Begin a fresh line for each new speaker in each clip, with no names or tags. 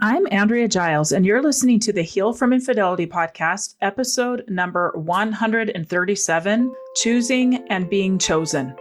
I'm Andrea Giles, and you're listening to the Heal from Infidelity podcast, episode number 137, Choosing and Being Chosen.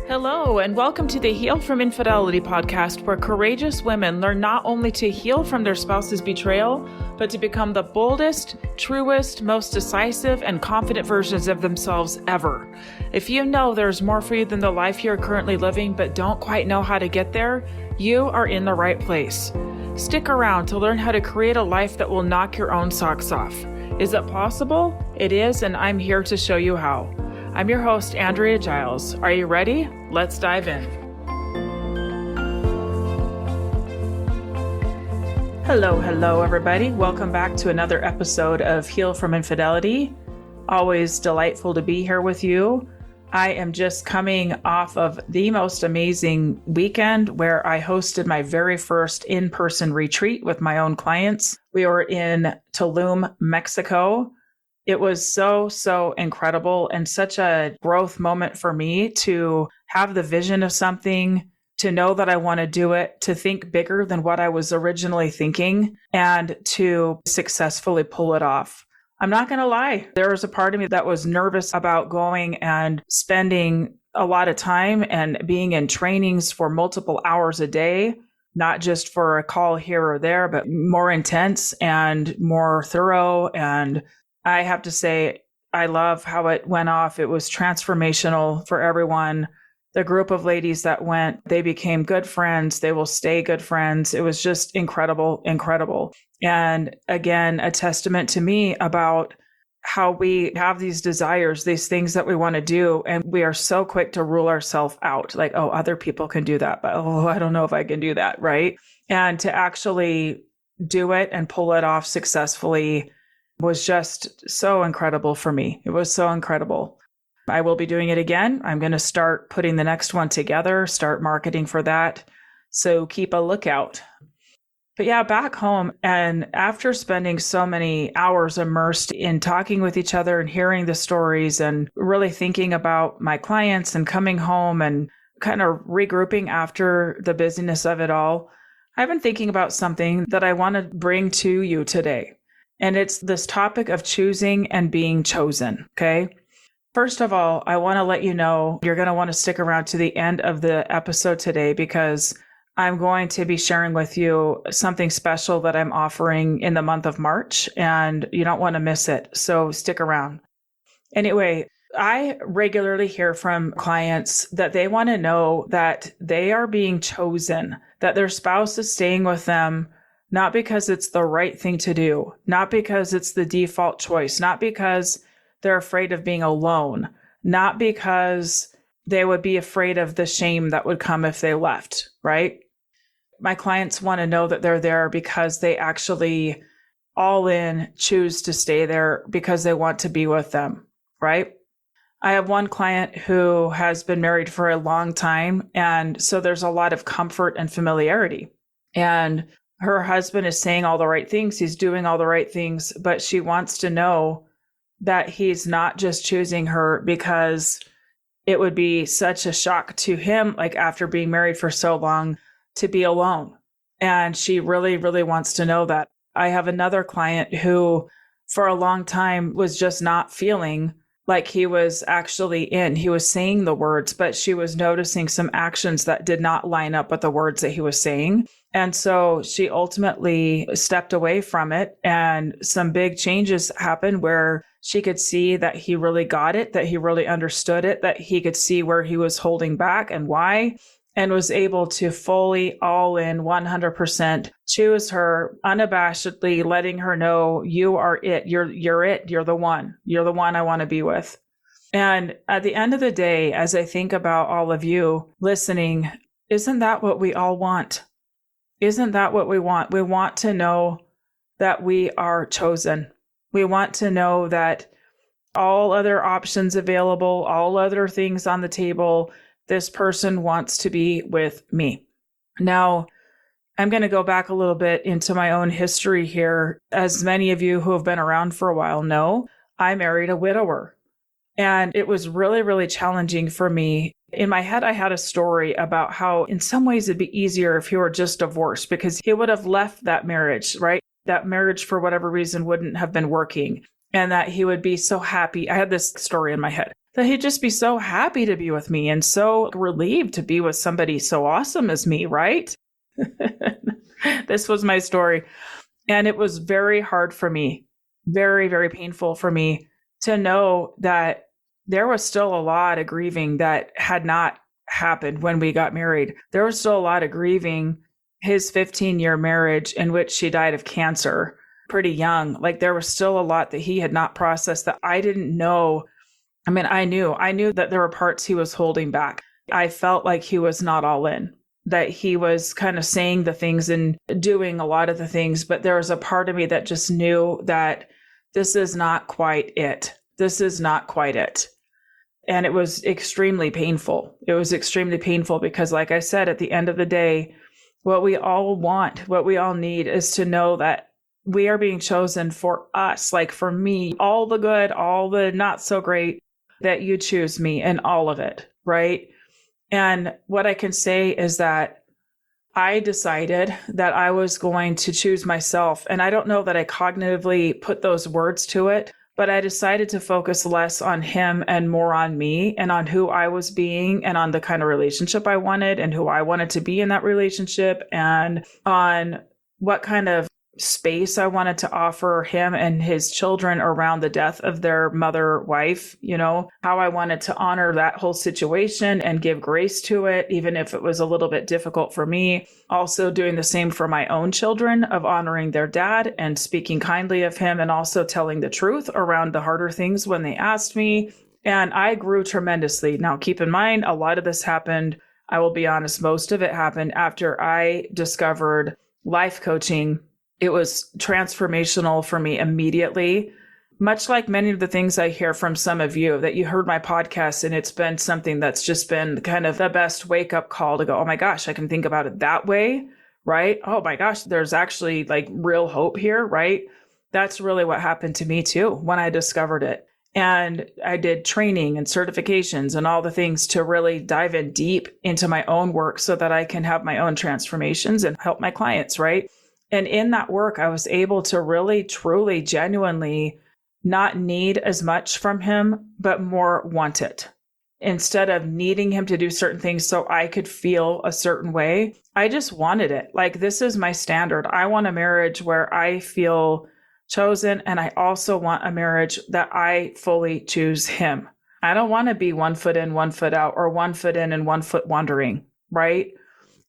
Hello, and welcome to the Heal from Infidelity podcast, where courageous women learn not only to heal from their spouse's betrayal, but to become the boldest, truest, most decisive, and confident versions of themselves ever. If you know there's more for you than the life you're currently living, but don't quite know how to get there, you are in the right place. Stick around to learn how to create a life that will knock your own socks off. Is it possible? It is, and I'm here to show you how. I'm your host, Andrea Giles. Are you ready? Let's dive in. Hello, everybody. Welcome back to another episode of Heal from Infidelity. Always delightful to be here with you. I am just coming off of the most amazing weekend where I hosted my very first in-person retreat with my own clients. We were in Tulum, Mexico. It was so incredible and such a growth moment for me to have the vision of something, to know that I want to do it, to think bigger than what I was originally thinking, and to successfully pull it off. I'm not going to lie. There was a part of me that was nervous about going and spending a lot of time and being in trainings for multiple hours a day, not just for a call here or there, but more intense and more thorough. And I have to say, I love how it went off. It was transformational for everyone. The group of ladies that went, they became good friends. They will stay good friends. It was just incredible. And again, a testament to me about how we have these desires, these things that we want to do. And we are so quick to rule ourselves out. Like, oh, other people can do that, but I don't know if I can do that. Right. And to actually do it and pull it off successfully was just so incredible for me. It was so incredible. I will be doing it again. I'm going to start putting the next one together, start marketing for that. So keep a lookout. But yeah, back home, and after spending so many hours immersed in talking with each other and hearing the stories and really thinking about my clients and coming home and kind of regrouping after the busyness of it all, I've been thinking about something that I want to bring to you today. And it's this topic of choosing and being chosen, okay? First of all, I want to let you know you're going to want to stick around to the end of the episode today because I'm going to be sharing with you something special that I'm offering in the month of March, and you don't want to miss it. So stick around. Anyway, I regularly hear from clients that they want to know that they are being chosen, that their spouse is staying with them not because it's the right thing to do, not because it's the default choice, not because they're afraid of being alone, not because they would be afraid of the shame that would come if they left, right? My clients want to know that they're there because they actually all in choose to stay there because they want to be with them, right? I have one client who has been married for a long time, and so there's a lot of comfort and familiarity. And her husband is saying all the right things, he's doing all the right things, but she wants to know that he's not just choosing her because it would be such a shock to him, like after being married for so long, to be alone. And she really wants to know that. I have another client who for a long time was just not feeling like he was actually in. He was saying the words, but she was noticing some actions that did not line up with the words that he was saying. And so she ultimately stepped away from it, and some big changes happened where she could see that he really got it, that he really understood it, that he could see where he was holding back and why, and was able to fully all in 100% choose her unabashedly, letting her know, you are it. You're it. You're the one. You're the one I want to be with. And at the end of the day, as I think about all of you listening, isn't that what we all want? Isn't that what we want? We want to know that we are chosen. We want to know that all other options available, all other things on the table, this person wants to be with me. Now, I'm going to go back a little bit into my own history here. As many of you who have been around for a while know, I married a widower. And it was really challenging for me In my head, I had a story about how in some ways it'd be easier if he were just divorced because he would have left that marriage, right? That marriage, for whatever reason, wouldn't have been working, and that he would be so happy. I had this story in my head that he'd just be so happy to be with me and so relieved to be with somebody so awesome as me, right? This was my story. And it was very hard for me, very, very painful for me to know that there was still a lot of grieving that had not happened when we got married. There was still a lot of grieving his 15-year marriage in which she died of cancer pretty young. Like there was still a lot that he had not processed that I didn't know. I mean, I knew that there were parts he was holding back. I felt like he was not all in, that he was kind of saying the things and doing a lot of the things. But there was a part of me that just knew that this is not quite it. This is not quite it. And it was extremely painful. It was extremely painful because, like I said, at the end of the day, what we all want, what we all need is to know that we are being chosen for us. Like for me, all the good, all the not so great, that you choose me in all of it, right? And what I can say is that I decided that I was going to choose myself. And I don't know that I cognitively put those words to it, but I decided to focus less on him and more on me and on who I was being and on the kind of relationship I wanted and who I wanted to be in that relationship and on what kind of space I wanted to offer him and his children around the death of their mother wife, how I wanted to honor that whole situation and give grace to it, even if it was a little bit difficult for me. Also doing the same for my own children of honoring their dad and speaking kindly of him and also telling the truth around the harder things when they asked me. And I grew tremendously. Now, keep in mind, a lot of this happened, I will be honest, most of it happened after I discovered life coaching. It was transformational for me immediately, much like many of the things I hear from some of you that you heard my podcast. And it's been something that's just been kind of the best wake up call to go, oh my gosh, I can think about it that way, right? Oh my gosh, there's actually like real hope here, right? That's really what happened to me too when I discovered it. And I did training and certifications and all the things to really dive in deep into my own work so that I can have my own transformations and help my clients, right? And in that work, I was able to really, truly, genuinely not need as much from him, but more want it. Instead of needing him to do certain things so I could feel a certain way, I just wanted it. Like, this is my standard. I want a marriage where I feel chosen. And I also want a marriage that I fully choose him. I don't want to be 1 foot in, 1 foot out, or 1 foot in and 1 foot wandering, right?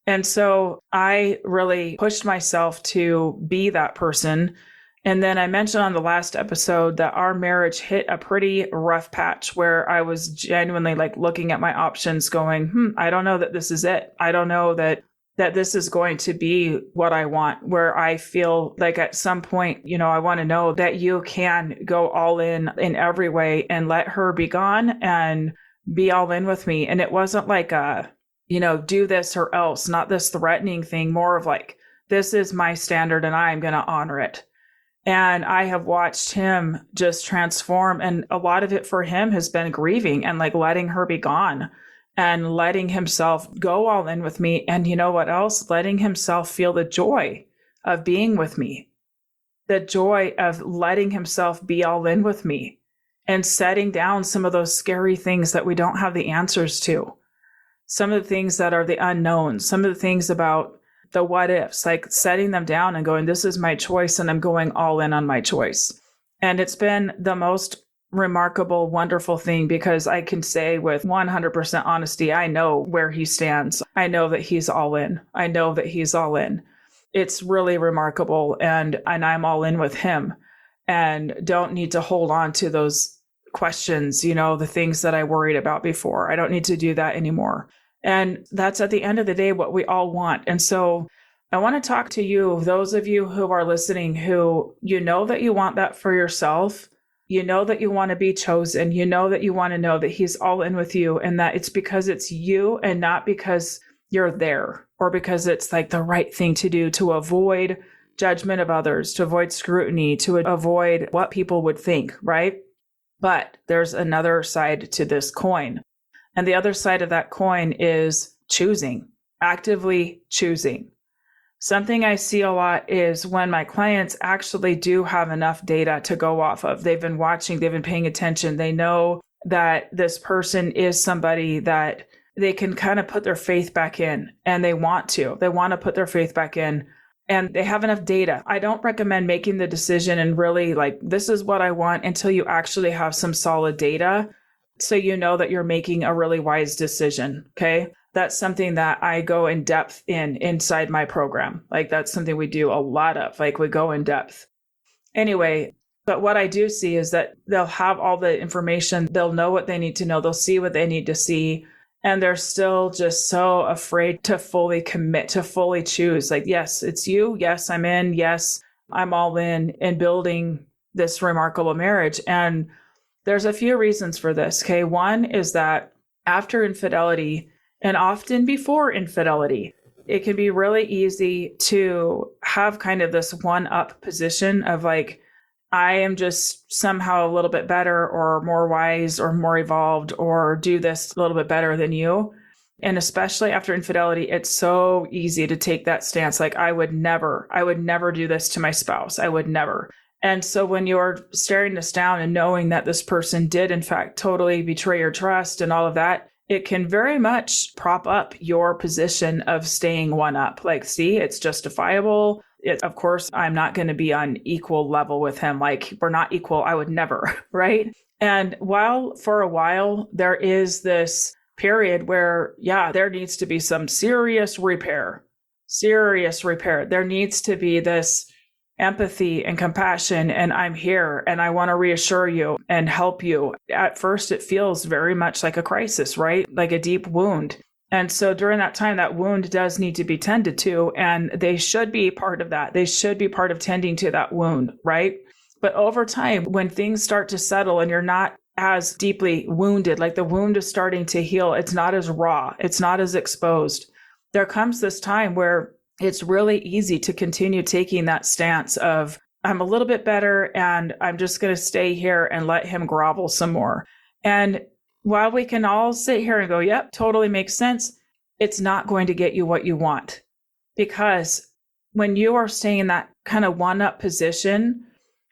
And so I really pushed myself to be that person. And then I mentioned on the last episode that our marriage hit a pretty rough patch where I was genuinely like looking at my options going, I don't know that this is it. I don't know that this is going to be what I want, where I feel like at some point, I want to know that you can go all in every way and let her be gone and be all in with me. And it wasn't like do this or else, not this threatening thing, more of like, this is my standard and I'm going to honor it. And I have watched him just transform. And a lot of it for him has been grieving and like letting her be gone and letting himself go all in with me. And you know what else? Letting himself feel the joy of being with me, the joy of letting himself be all in with me and setting down some of those scary things that we don't have the answers to. Some of the things that are the unknowns, some of the things about the what ifs, like setting them down and going, this is my choice and I'm going all in on my choice. And it's been the most remarkable, wonderful thing because I can say with 100% honesty, I know where he stands. I know that he's all in. I know that he's all in. It's really remarkable. And I'm all in with him and don't need to hold on to those questions, the things that I worried about before. I don't need to do that anymore. And that's at the end of the day what we all want. And so I want to talk to you, those of you who are listening, who that you want that for yourself. That you want to be chosen. That you want to know that he's all in with you and that it's because it's you and not because you're there or because it's like the right thing to do to avoid judgment of others, to avoid scrutiny, to avoid what people would think, right? But there's another side to this coin. And the other side of that coin is choosing, actively choosing. Something I see a lot is when my clients actually do have enough data to go off of. They've been watching, they've been paying attention. They know that this person is somebody that they can kind of put their faith back in, and they want to. They want to put their faith back in, and they have enough data. I don't recommend making the decision and really like, this is what I want, until you actually have some solid data, so you know that you're making a really wise decision. Okay. That's something that I go in depth inside my program. Like, that's something we do a lot of, like, we go in depth. Anyway, but what I do see is that they'll have all the information. They'll know what they need to know. They'll see what they need to see. And they're still just so afraid to fully commit, to fully choose. Like, yes, it's you. Yes, I'm in. Yes, I'm all in building this remarkable marriage. And there's a few reasons for this. Okay. One is that after infidelity, and often before infidelity, it can be really easy to have kind of this one-up position of like, I am just somehow a little bit better or more wise or more evolved or do this a little bit better than you. And especially after infidelity, it's so easy to take that stance. Like, I would never do this to my spouse. I would never. And so when you're staring this down and knowing that this person did, in fact, totally betray your trust and all of that, it can very much prop up your position of staying one up. Like, see, it's justifiable. Of course, I'm not going to be on equal level with him. Like, we're not equal. I would never, right? And for a while, there is this period where, yeah, there needs to be some serious repair. There needs to be this empathy and compassion, and I'm here and I want to reassure you and help you. At first, it feels very much like a crisis, right? Like a deep wound. And so during that time, that wound does need to be tended to, and they should be part of that. They should be part of tending to that wound, right? But over time, when things start to settle and you're not as deeply wounded, like the wound is starting to heal, it's not as raw, it's not as exposed. There comes this time where it's really easy to continue taking that stance of, I'm a little bit better and I'm just going to stay here and let him grovel some more. And while we can all sit here and go, yep, totally makes sense, it's not going to get you what you want. Because when you are staying in that kind of one-up position,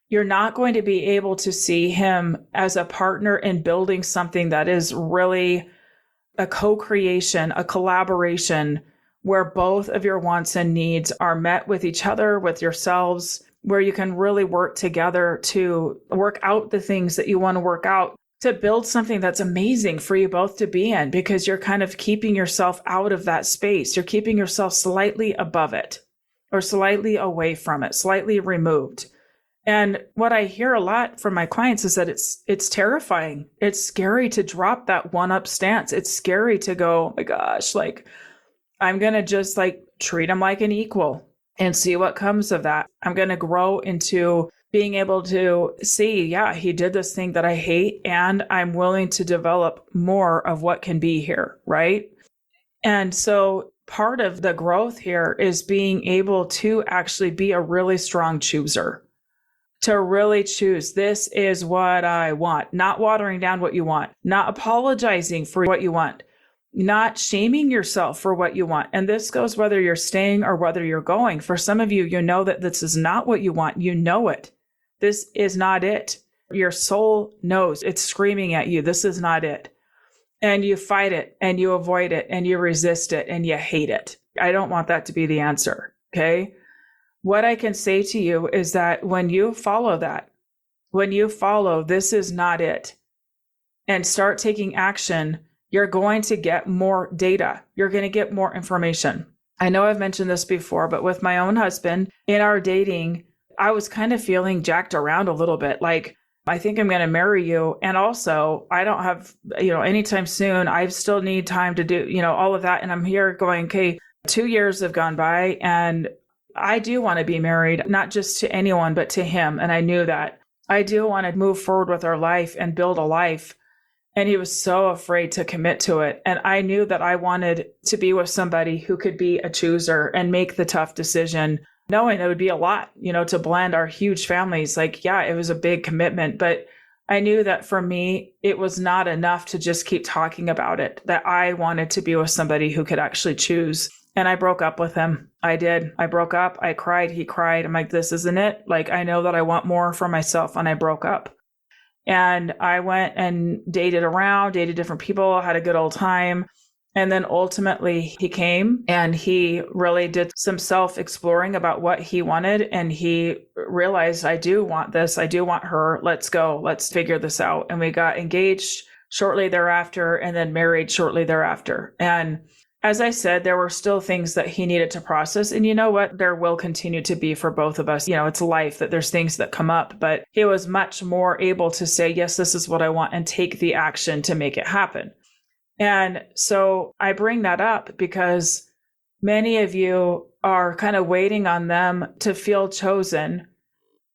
you're not going to be able to see him as a partner in building something that is really a co-creation, a collaboration, where both of your wants and needs are met with each other, with yourselves, where you can really work together to work out the things that you want to work out, to build something that's amazing for you both to be in, because you're kind of keeping yourself out of that space. You're keeping yourself slightly above it or slightly away from it, slightly removed. And what I hear a lot from my clients is that it's terrifying. It's scary to drop that one-up stance. It's scary to go, oh my gosh, like, I'm going to just like treat him like an equal and see what comes of that. I'm going to grow into being able to see, yeah, he did this thing that I hate, and I'm willing to develop more of what can be here, right? And so part of the growth here is being able to actually be a really strong chooser, to really choose, this is what I want, not watering down what you want, not apologizing for what you want, not shaming yourself for what you want. And this goes whether you're staying or whether you're going. For some of you, you know that this is not what you want. You know it. This is not it. Your soul knows. It's screaming at you. This is not it. And you fight it and you avoid it and you resist it and you hate it. I don't want that to be the answer. Okay. What I can say to you is that when you follow that, when you follow, this is not it, and start taking action, you're going to get more data. You're going to get more information. I know I've mentioned this before, but with my own husband in our dating, I was kind of feeling jacked around a little bit. Like, I think I'm going to marry you. And also I don't have, anytime soon, I still need time to do, all of that. And I'm here going, okay, 2 years have gone by and I do want to be married, not just to anyone, but to him. And I knew that I do want to move forward with our life and build a life. And he was so afraid to commit to it. And I knew that I wanted to be with somebody who could be a chooser and make the tough decision, knowing it would be a lot, to blend our huge families. Like, yeah, it was a big commitment, but I knew that for me, it was not enough to just keep talking about it, that I wanted to be with somebody who could actually choose. And I broke up with him. I did. I broke up. I cried. He cried. I'm like, this isn't it. Like, I know that I want more for myself. And I broke up. And I went and dated around, dated different people, had a good old time. And then ultimately he came and he really did some self-exploring about what he wanted. And he realized, I do want this. I do want her. Let's go. Let's figure this out. And we got engaged shortly thereafter and then married shortly thereafter. And as I said, there were still things that he needed to process. And you know what? There will continue to be for both of us. You know, it's life that there's things that come up, but he was much more able to say, yes, this is what I want and take the action to make it happen. And so I bring that up because many of you are kind of waiting on them to feel chosen,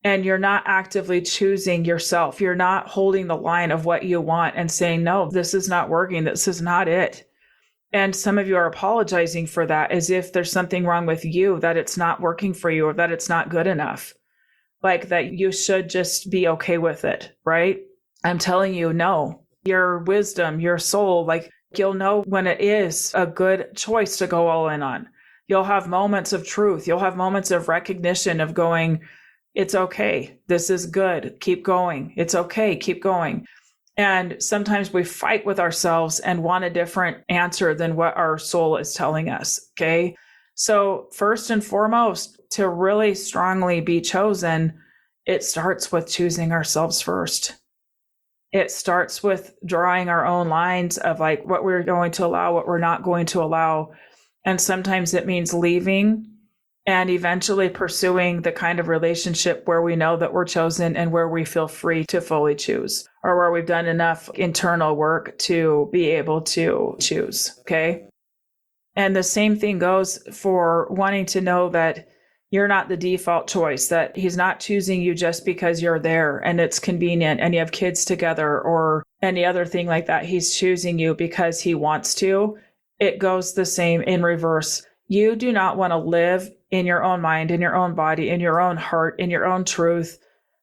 and you're not actively choosing yourself. You're not holding the line of what you want and saying, no, this is not working. This is not it. And some of you are apologizing for that as if there's something wrong with you, that it's not working for you or that it's not good enough. Like that you should just be okay with it, right? I'm telling you, no. Your wisdom, your soul, like you'll know when it is a good choice to go all in on. You'll have moments of truth. You'll have moments of recognition of going, it's okay. This is good. Keep going. It's okay. Keep going. And sometimes we fight with ourselves and want a different answer than what our soul is telling us. Okay. So first and foremost, to really strongly be chosen, it starts with choosing ourselves first. It starts with drawing our own lines of like what we're going to allow, what we're not going to allow. And sometimes it means leaving and eventually pursuing the kind of relationship where we know that we're chosen and where we feel free to fully choose, or where we've done enough internal work to be able to choose. Okay. And the same thing goes for wanting to know that you're not the default choice, that he's not choosing you just because you're there and it's convenient and you have kids together or any other thing like that. He's choosing you because he wants to. It goes the same in reverse. You do not want to live in your own mind, in your own body, in your own heart, in your own truth,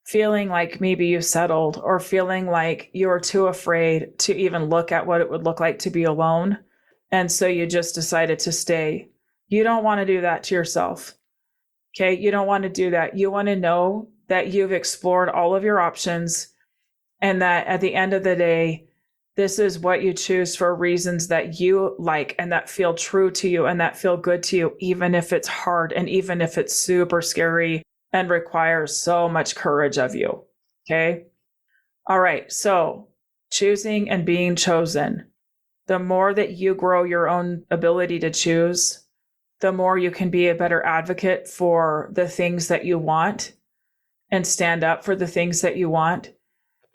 feeling like maybe you settled or feeling like you're too afraid to even look at what it would look like to be alone. And so you just decided to stay. You don't want to do that to yourself. Okay, you don't want to do that. You want to know that you've explored all of your options and that at the end of the day, this is what you choose for reasons that you like and that feel true to you and that feel good to you, even if it's hard and even if it's super scary and requires so much courage of you. Okay. All right. So choosing and being chosen, the more that you grow your own ability to choose, the more you can be a better advocate for the things that you want and stand up for the things that you want.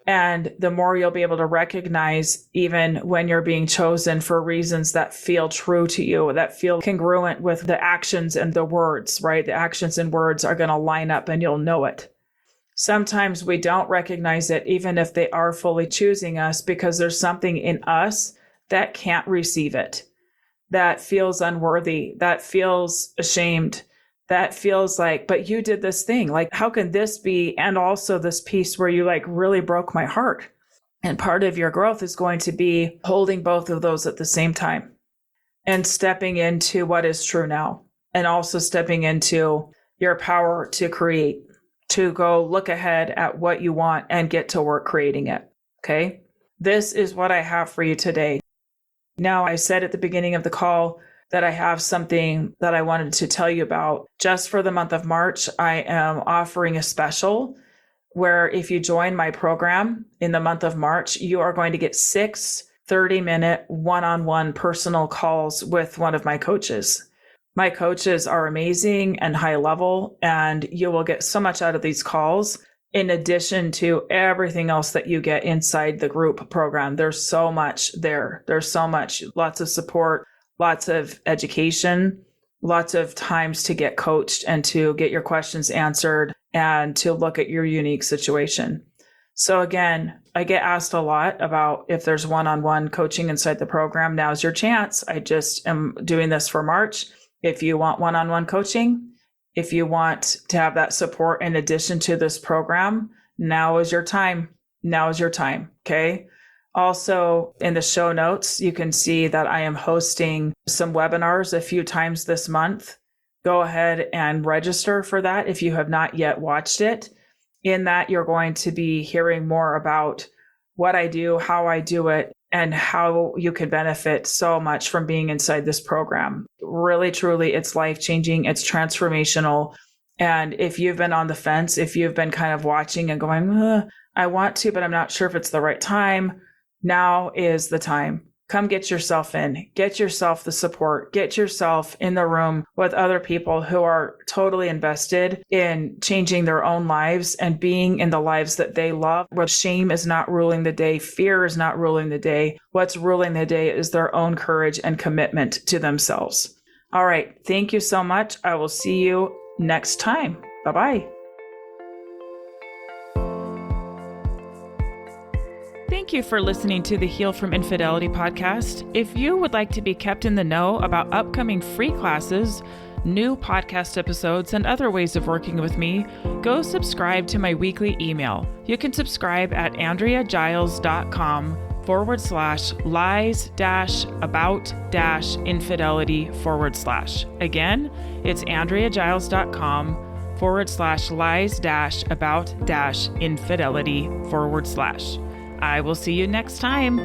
And the more you'll be able to recognize even when you're being chosen for reasons that feel true to you, that feel congruent with the actions and the words, right? The actions and words are going to line up and you'll know it. Sometimes we don't recognize it, even if they are fully choosing us, because there's something in us that can't receive it, that feels unworthy, that feels ashamed, that feels like, but you did this thing. Like, how can this be? And also this piece where you like really broke my heart. And part of your growth is going to be holding both of those at the same time and stepping into what is true now. And also stepping into your power to create, to go look ahead at what you want and get to work creating it. Okay. This is what I have for you today. Now, I said at the beginning of the call that I have something that I wanted to tell you about. Just for the month of March, I am offering a special where if you join my program in the month of March, you are going to get 6 30-minute one-on-one personal calls with one of my coaches. My coaches are amazing and high level, and you will get so much out of these calls. In addition to everything else that you get inside the group program, there's so much there. There's so much, lots of support, lots of education, lots of times to get coached and to get your questions answered and to look at your unique situation. So again, I get asked a lot about if there's one-on-one coaching inside the program. Now's your chance. I just am doing this for March. If you want one-on-one coaching, if you want to have that support in addition to this program, now is your time. now is your time. Okay. Also, in the show notes, you can see that I am hosting some webinars a few times this month. Go ahead and register for that if you have not yet watched it. In that, you're going to be hearing more about what I do, how I do it, and how you can benefit so much from being inside this program. Really, truly, it's life-changing. It's transformational. And if you've been on the fence, if you've been kind of watching and going, I want to, but I'm not sure if it's the right time, now is the time. Come get yourself in, get yourself the support, get yourself in the room with other people who are totally invested in changing their own lives and being in the lives that they love, where shame is not ruling the day, fear is not ruling the day. What's ruling the day is their own courage and commitment to themselves. All right. Thank you so much. I will see you next time. Bye-bye. Thank you for listening to the Heal from Infidelity podcast. If you would like to be kept in the know about upcoming free classes, new podcast episodes, and other ways of working with me, go subscribe to my weekly email. You can subscribe at andreagiles.com/lies-about-infidelity/. Again, it's andreagiles.com/lies-about-infidelity/. I will see you next time.